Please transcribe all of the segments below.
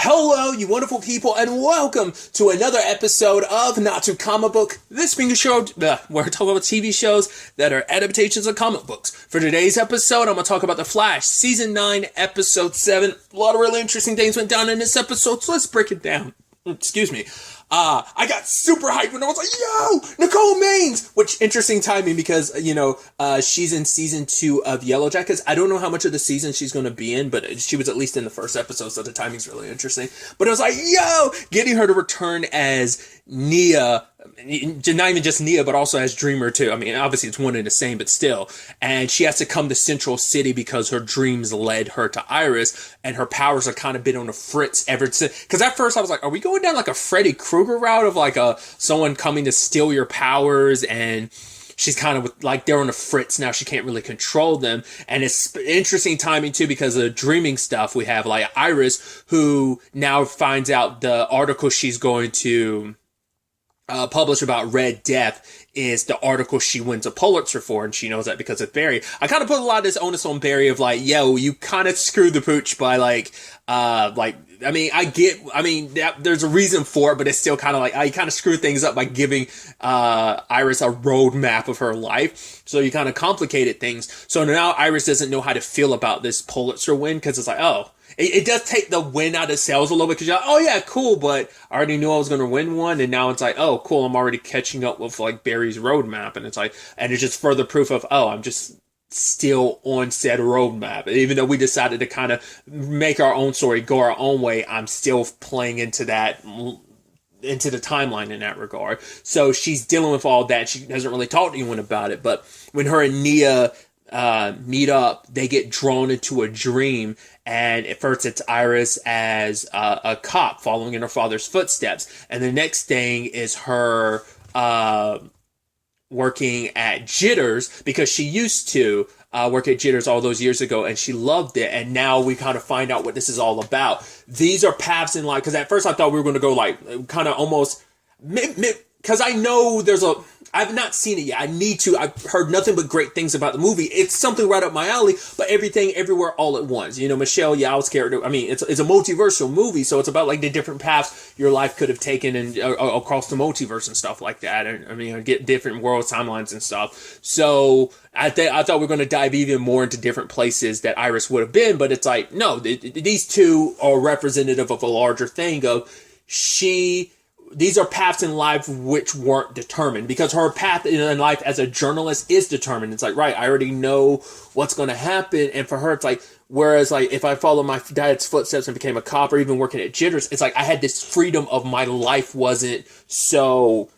Hello, you wonderful people, and welcome to another episode of Not Too Comic Book. This being a show where we're talking about TV shows that are adaptations of comic books. For today's episode, I'm going to talk about The Flash, Season 9, Episode 7. A lot of really interesting things went down in this episode, so let's break it down. Excuse me. I got super hyped when I was like, yo, Nicole Maines! Which, interesting timing because, she's in season 2 of Yellow Jackets. I don't know how much of the season she's going to be in, but she was at least in the first episode, so the timing's really interesting. But I was like, yo! Getting her to return as Nia, not even just Nia, but also as Dreamer too. I mean, obviously it's one and the same, but still. And she has to come to Central City because her dreams led her to Iris, and her powers have kind of been on the fritz ever since. Because at first I was like, are we going down like a Freddy Krueger route of like someone coming to steal your powers, and she's kind of like they're on the fritz now. She can't really control them. And it's interesting timing too because of the dreaming stuff. We have like Iris, who now finds out the article she's going to published about Red Death is the article she wins a Pulitzer for, and she knows that because of Barry. I kind of put a lot of this onus on Barry of like, yo, you kind of screwed the pooch by there's a reason for it, but it's still kind of like, you kind of screw things up by giving Iris a roadmap of her life. So you kind of complicated things. So now Iris doesn't know how to feel about this Pulitzer win because it's like, oh, it does take the win out of sales a little bit because you're like, oh yeah, cool, but I already knew I was going to win one, and now it's like, oh cool, I'm already catching up with like Barry's roadmap, and it's like, and it's just further proof of, oh, I'm just still on said roadmap. Even though we decided to kind of make our own story, go our own way, I'm still playing into the timeline in that regard. So she's dealing with all that. She hasn't really talked to anyone about it, but when her and Nia meet up, they get drawn into a dream, and at first it's Iris as a cop following in her father's footsteps, and the next thing is her working at Jitters because she used to work at Jitters all those years ago and she loved it, and now we kind of find out what this is all about. These are paths in life, because at first I thought we were going to go like kind of almost because I know I've not seen it yet. I need to. I've heard nothing but great things about the movie. It's something right up my alley, but everything, everywhere, all at once. Michelle Yeoh's character, I mean, it's a multiversal movie, so it's about like the different paths your life could have taken and across the multiverse and stuff like that. And I mean, get different world timelines and stuff. So I thought we were going to dive even more into different places that Iris would have been, but it's like, no, these two are representative of a larger thing of these are paths in life which weren't determined, because her path in life as a journalist is determined. It's like, right, I already know what's going to happen. And for her, it's like, whereas like if I followed my dad's footsteps and became a cop or even working at Jitters, it's like I had this freedom of my life wasn't so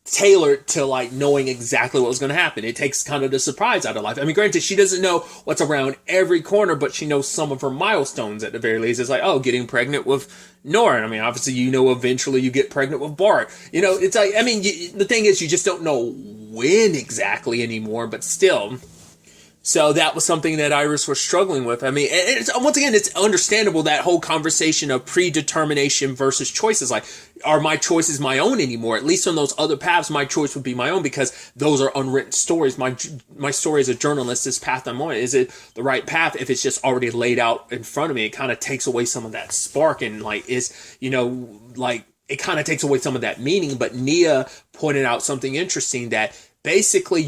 tailored to like knowing exactly what was going to happen. It takes kind of the surprise out of life. I mean, granted, she doesn't know what's around every corner, but she knows some of her milestones at the very least. It's like, oh, getting pregnant with Nora. I mean, obviously, eventually you get pregnant with Bart. It's like, I mean, the thing is, you just don't know when exactly anymore, but still. So that was something that Iris was struggling with. I mean, once again, it's understandable, that whole conversation of predetermination versus choices. Like, are my choices my own anymore? At least on those other paths, my choice would be my own because those are unwritten stories. My story as a journalist, this path I'm on, is it the right path if it's just already laid out in front of me? It kind of takes away some of that spark and it kind of takes away some of that meaning. But Nia pointed out something interesting, that basically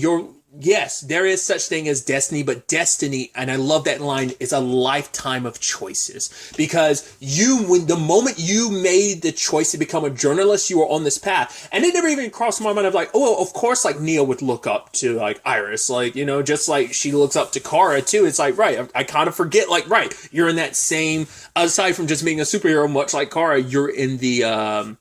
yes, there is such thing as destiny, but destiny, and I love that line, is a lifetime of choices. Because when the moment you made the choice to become a journalist, you were on this path. And it never even crossed my mind of like, oh, of course, like Nia would look up to like Iris, like, just like she looks up to Kara too. It's like, right, I kind of forget, like, right, you're in that same, aside from just being a superhero, much like Kara, you're in the,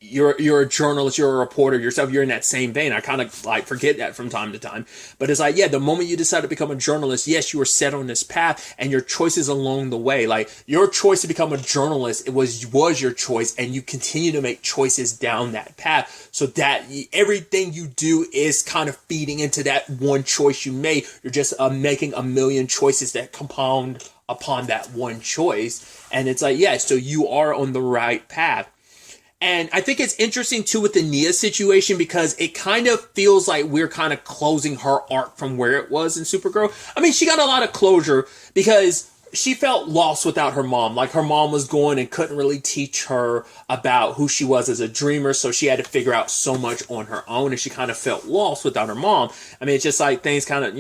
you're a journalist, you're a reporter yourself, you're in that same vein. I kind of like forget that from time to time. But it's like, yeah, the moment you decide to become a journalist, yes, you were set on this path, and your choices along the way, like your choice to become a journalist, it was your choice, and you continue to make choices down that path, so that everything you do is kind of feeding into that one choice you made. You're just making a million choices that compound upon that one choice. And it's like, yeah, so you are on the right path. And I think it's interesting too with the Nia situation, because it kind of feels like we're kind of closing her arc from where it was in Supergirl. I mean, she got a lot of closure because she felt lost without her mom. Like her mom was gone and couldn't really teach her about who she was as a dreamer. So she had to figure out so much on her own, and she kind of felt lost without her mom. I mean, it's just like things kind of,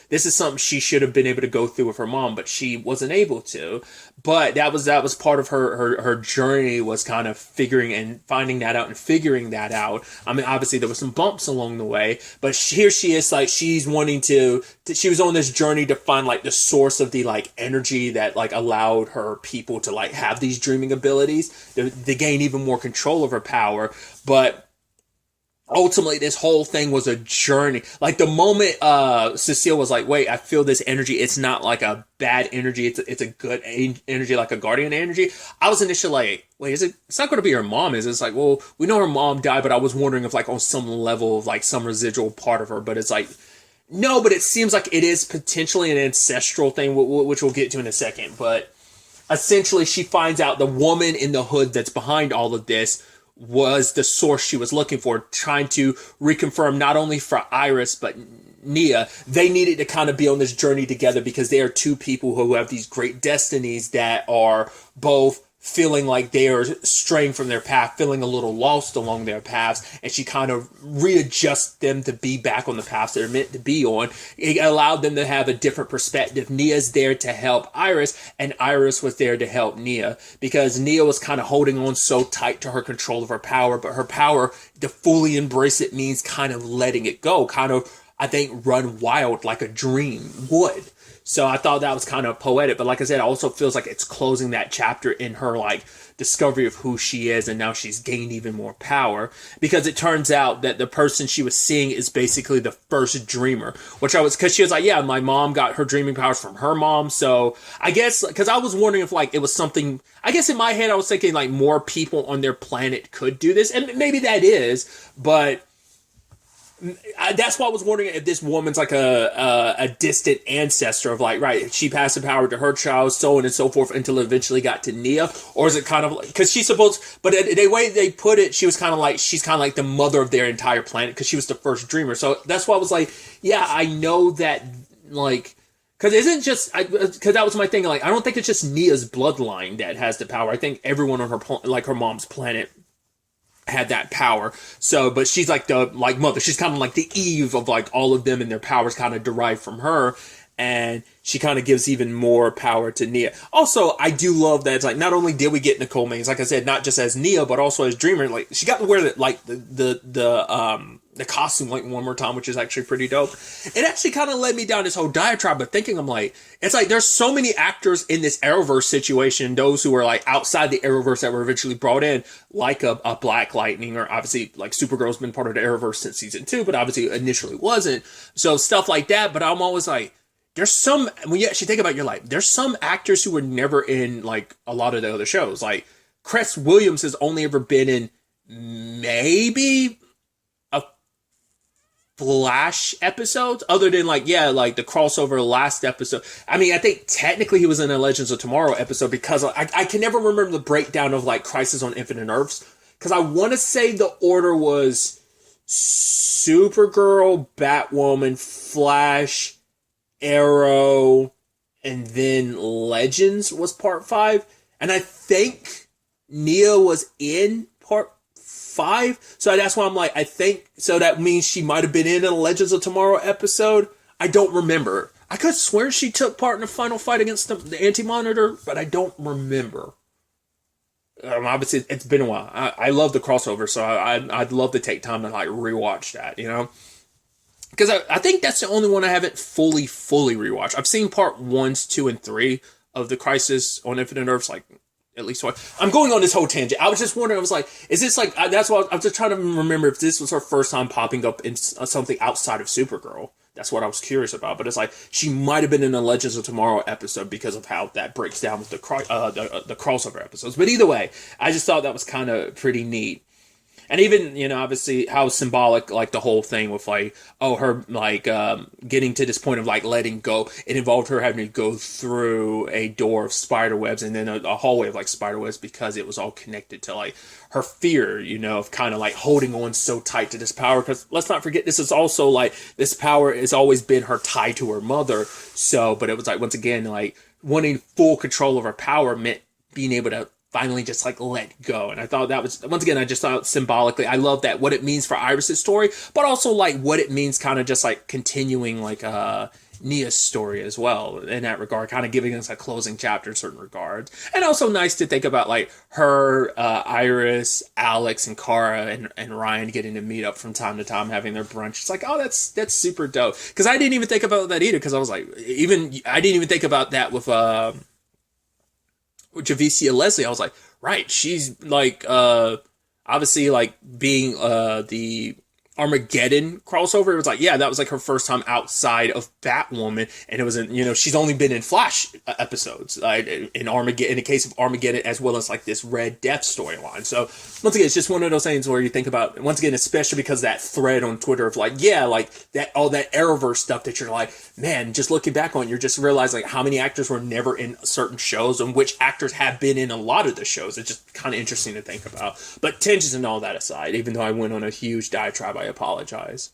this is something she should have been able to go through with her mom, but she wasn't able to. But that was part of her journey, was kind of figuring and finding that out and figuring that out. I mean, obviously there were some bumps along the way, but here she is, like she was on this journey to find like the source of the like energy that like allowed her people to like have these dreaming abilities, to gain even more control of her power. But ultimately, this whole thing was a journey. Like the moment Cecile was like, wait, I feel this energy. It's not like a bad energy. It's a good energy, like a guardian energy. I was initially like, wait, it's not going to be her mom, is it? It's like, well, we know her mom died, but I was wondering if like on some level of like some residual part of her, but it's like, no, but it seems like it is potentially an ancestral thing, which we'll get to in a second. But essentially, she finds out the woman in the hood that's behind all of this was the source she was looking for, trying to reconfirm not only for Iris, but Nia. They needed to kind of be on this journey together because they are two people who have these great destinies that are both feeling like they are straying from their path, feeling a little lost along their paths, and she kind of readjusts them to be back on the paths they're meant to be on. It allowed them to have a different perspective. Nia's there to help Iris, and Iris was there to help Nia, because Nia was kind of holding on so tight to her control of her power, but her power, to fully embrace it, means kind of letting it go, kind of, I think, run wild like a dream would. So I thought that was kind of poetic, but like I said, it also feels like it's closing that chapter in her like discovery of who she is, and now she's gained even more power, because it turns out that the person she was seeing is basically the first dreamer, because she was like, yeah, my mom got her dreaming powers from her mom. So I guess, because I was wondering if like it was something, I guess in my head I was thinking like more people on their planet could do this, and maybe that is, but that's why I was wondering if this woman's like a distant ancestor of like, right, she passed the power to her child, so on and so forth, until it eventually got to Nia. Or is it kind of like, because she's supposed, but the way they put it, she's kind of like the mother of their entire planet, because she was the first dreamer. So that's why I was like, yeah, I know that, like, because it isn't just, because that was my thing, like, I don't think it's just Nia's bloodline that has the power. I think everyone on her mom's planet had that power. So, but she's like the like mother. She's kind of like the Eve of like all of them, and their powers kind of derived from her. And she kind of gives even more power to Nia. Also, I do love that it's like, not only did we get Nicole Maines, like I said, not just as Nia, but also as Dreamer. Like she got to wear the costume like one more time, which is actually pretty dope. It actually kind of led me down this whole diatribe of thinking, I'm like, it's like there's so many actors in this Arrowverse situation, those who were like outside the Arrowverse that were eventually brought in, like a Black Lightning, or obviously like Supergirl's been part of the Arrowverse since season 2, but obviously initially wasn't. So stuff like that. But I'm always like, there's some, when you actually think about your life, there's some actors who were never in like a lot of the other shows. Like Cress Williams has only ever been in maybe Flash episodes, other than like, yeah, like the crossover last episode. I mean, I think technically he was in a Legends of Tomorrow episode, because I can never remember the breakdown of like Crisis on Infinite Earths, because I want to say the order was Supergirl, Batwoman, Flash, Arrow, and then Legends was part 5, and I think Nia was in part 5, so that's why I'm like, I think, so that means she might have been in a Legends of Tomorrow episode. I don't remember. I could swear she took part in the final fight against the Anti-Monitor, but I don't remember. Obviously, it's been a while. I love the crossover, so I'd love to take time to like rewatch that, you know? Because I think that's the only one I haven't fully rewatched. I've seen part 1s, 2, and 3 of the Crisis on Infinite Earths, like, at least one. I'm going on this whole tangent. I was just wondering, I was like, is this like, that's why I was just trying to remember if this was her first time popping up in something outside of Supergirl. That's what I was curious about. But it's like, she might have been in a Legends of Tomorrow episode because of how that breaks down with the crossover episodes. But either way, I just thought that was kind of pretty neat. And even, you know, obviously how symbolic, like the whole thing with like, oh, her like getting to this point of like letting go. It involved her having to go through a door of spider webs and then a hallway of like spider webs, because it was all connected to like her fear, you know, of kind of like holding on so tight to this power. Because let's not forget, this is also like, this power has always been her tie to her mother. So, but it was like, once again, like wanting full control of her power meant being able to finally just like let go. And I thought that was, once again, I just thought symbolically, I love that, what it means for Iris's story, but also like what it means kind of just like continuing like Nia's story as well in that regard, kind of giving us a closing chapter in certain regards. And also nice to think about like her, Iris, Alex, and Kara and Ryan getting to meet up from time to time, having their brunch. It's like, oh, that's super dope. Because I didn't even think about that either, because I was like, I didn't even think about that with Javicia Leslie. I was like, right, she's like obviously like being the Armageddon crossover. It was like, yeah, that was like her first time outside of Batwoman, and it was she's only been in Flash episodes, in Armageddon, in the case of Armageddon, as well as like this Red Death storyline. So once again, it's just one of those things where you think about, once again, especially because that thread on Twitter of like, yeah, like that, all that Arrowverse stuff that you're like, man, just looking back on, you're just realizing like how many actors were never in certain shows and which actors have been in a lot of the shows. It's just kind of interesting to think about. But tangents and all that aside, even though I went on a huge diatribe, I apologize.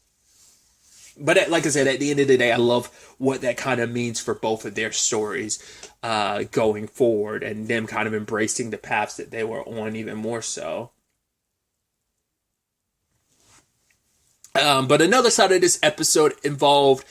But like I said, at the end of the day, I love what that kind of means for both of their stories going forward, and them kind of embracing the paths that they were on even more so. But another side of this episode involved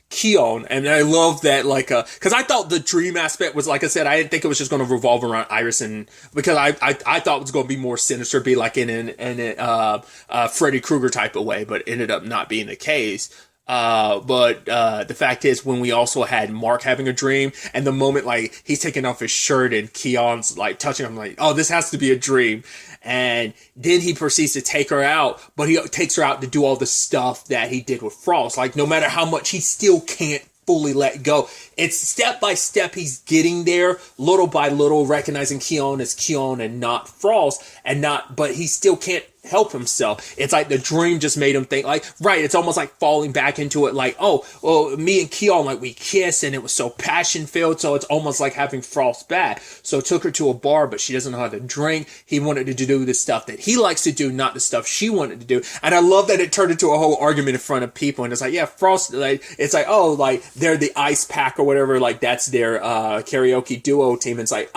Keon, and I love that, like, because I thought the dream aspect was, like I said, I didn't think it was just going to revolve around Iris, and because I thought it was going to be more sinister, be like in a Freddy Krueger type of way, but ended up not being the case. But the fact is, when we also had Mark having a dream, and the moment like he's taking off his shirt and Keon's like touching him, like, oh, this has to be a dream. And then he proceeds to take her out, but he takes her out to do all the stuff that he did with Frost. Like, no matter how much, he still can't fully let go. It's step by step he's getting there, little by little, recognizing Keon as Keon and not Frost, but he still can't help himself. It's like the dream just made him think, like, right, it's almost like falling back into it, like, oh, well, me and Keon, like, we kissed and it was so passion filled, so it's almost like having Frost back. So took her to a bar, but she doesn't know how to drink. He wanted to do the stuff that he likes to do, not the stuff she wanted to do. And I love that it turned into a whole argument in front of people, and it's like, yeah, Frost, like, it's like, oh, like, they're the Ice Pack or whatever, like, that's their karaoke duo team. And it's like,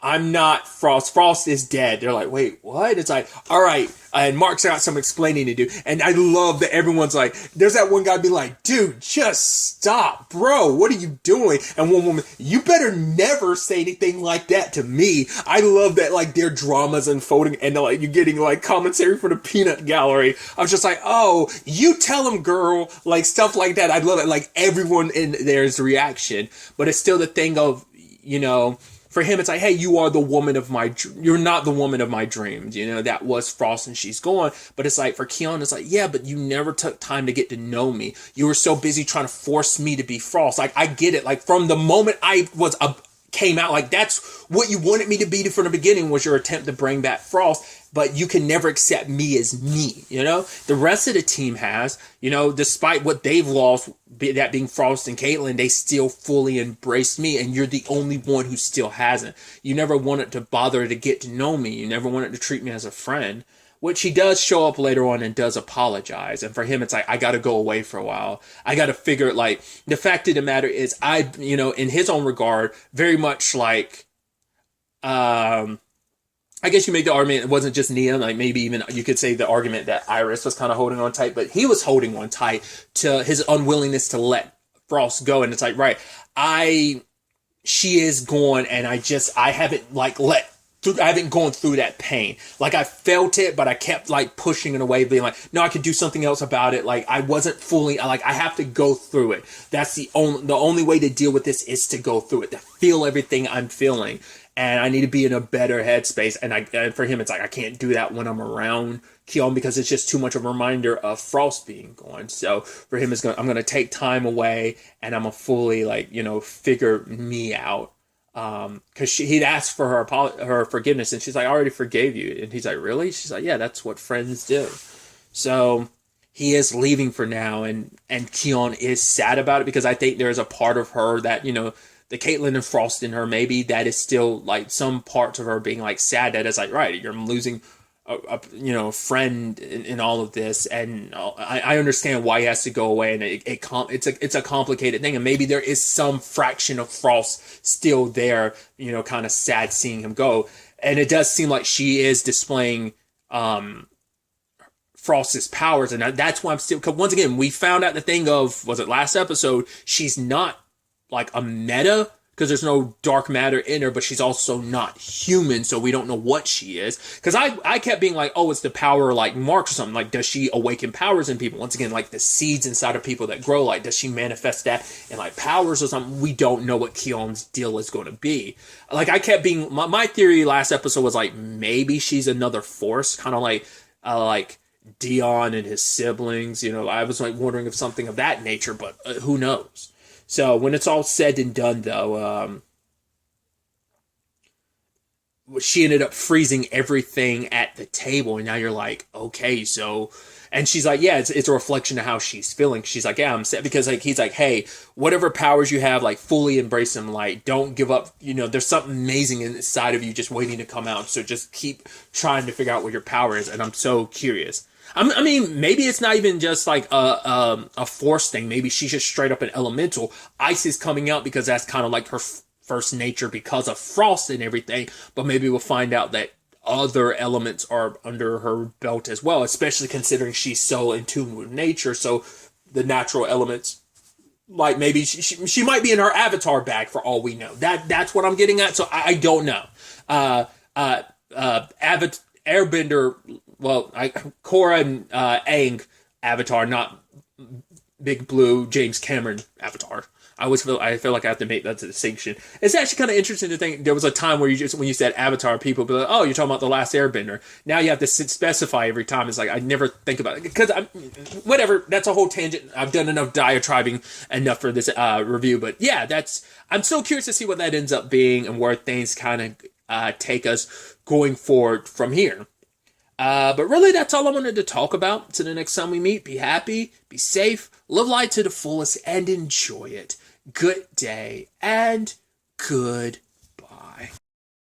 I'm not Frost. Frost is dead. They're like, wait, what? It's like, all right. And Mark's got some explaining to do. And I love that everyone's like, there's that one guy be like, dude, just stop, bro. What are you doing? And one woman, you better never say anything like that to me. I love that, like, their drama's unfolding and like you're getting like commentary for the peanut gallery. I was just like, oh, you tell him, girl, like stuff like that. I love it. Like everyone in there's reaction, but it's still the thing of, for him, it's like, hey, you're not the woman of my dreams. That was Frost and she's gone. But it's like, for Keon, it's like, yeah, but you never took time to get to know me. You were so busy trying to force me to be Frost. Like, I get it. Like, from the moment I came out, like, that's what you wanted me to be from the beginning, was your attempt to bring back Frost. But you can never accept me as me, The rest of the team has, despite what they've lost, that being Frost and Caitlyn, they still fully embraced me, and you're the only one who still hasn't. You never wanted to bother to get to know me. You never wanted to treat me as a friend, which he does show up later on and does apologize. And for him, it's like, I got to go away for a while. I got to figure it, like, the fact of the matter is, in his own regard, very much like, I guess you make the argument it wasn't just Nia, like maybe even you could say the argument that Iris was kind of holding on tight, but he was holding on tight to his unwillingness to let Frost go. And it's like, right, she is gone, and I haven't I haven't gone through that pain. Like, I felt it, but I kept like pushing it away, being like, no, I could do something else about it. Like, I wasn't fully, like, I have to go through it. That's the only way to deal with this is to go through it, to feel everything I'm feeling. And I need to be in a better headspace. And for him, it's like, I can't do that when I'm around Keon, because it's just too much of a reminder of Frost being gone. So for him, I'm going to take time away, and I'm going to fully, like, figure me out. Because he'd asked for her forgiveness, and she's like, I already forgave you. And he's like, really? She's like, yeah, that's what friends do. So he is leaving for now, and Keon is sad about it, because I think there's a part of her that, the Caitlyn and Frost in her, maybe that is still like some parts of her being like sad, that is like, right, you're losing friend in all of this, and I understand why he has to go away, and it's a complicated thing, and maybe there is some fraction of Frost still there, kind of sad seeing him go, and it does seem like she is displaying Frost's powers, and that's why I'm still, because once again, we found out the thing of, was it last episode, she's not like a meta, because there's no dark matter in her, but she's also not human, so we don't know what she is. Because I kept being like, oh, it's the power like Mark or something, like does she awaken powers in people? Once again, like the seeds inside of people that grow, like does she manifest that in like powers or something? We don't know what Kion's deal is going to be. Like I kept being, my theory last episode was like, maybe she's another force, kind of like Dion and his siblings, I was like wondering if something of that nature, but who knows? So when it's all said and done, though, she ended up freezing everything at the table, and now you're like, okay, so, and she's like, yeah, it's a reflection of how she's feeling. She's like, yeah, I'm sad, because like he's like, hey, whatever powers you have, like fully embrace them, like don't give up. There's something amazing inside of you just waiting to come out. So just keep trying to figure out what your power is, and I'm so curious. I mean, maybe it's not even just like a force thing. Maybe she's just straight up an elemental. Ice is coming out because that's kind of like her first nature because of Frost and everything. But maybe we'll find out that other elements are under her belt as well, especially considering she's so in tune with nature. So the natural elements, like maybe she might be in her avatar bag for all we know. That's what I'm getting at. So I don't know. Airbender. Well, Korra and Aang Avatar, not Big Blue James Cameron Avatar. I feel like I have to make that distinction. It's actually kind of interesting to think there was a time where when you said Avatar, people be like, oh, you're talking about The Last Airbender. Now you have to specify every time. It's like, I never think about it. Because, whatever, that's a whole tangent. I've done enough diatribing enough for this review. But yeah, I'm so curious to see what that ends up being and where things kind of take us going forward from here. But really, that's all I wanted to talk about. Till the next time we meet, be happy, be safe, live life to the fullest, and enjoy it. Good day, and good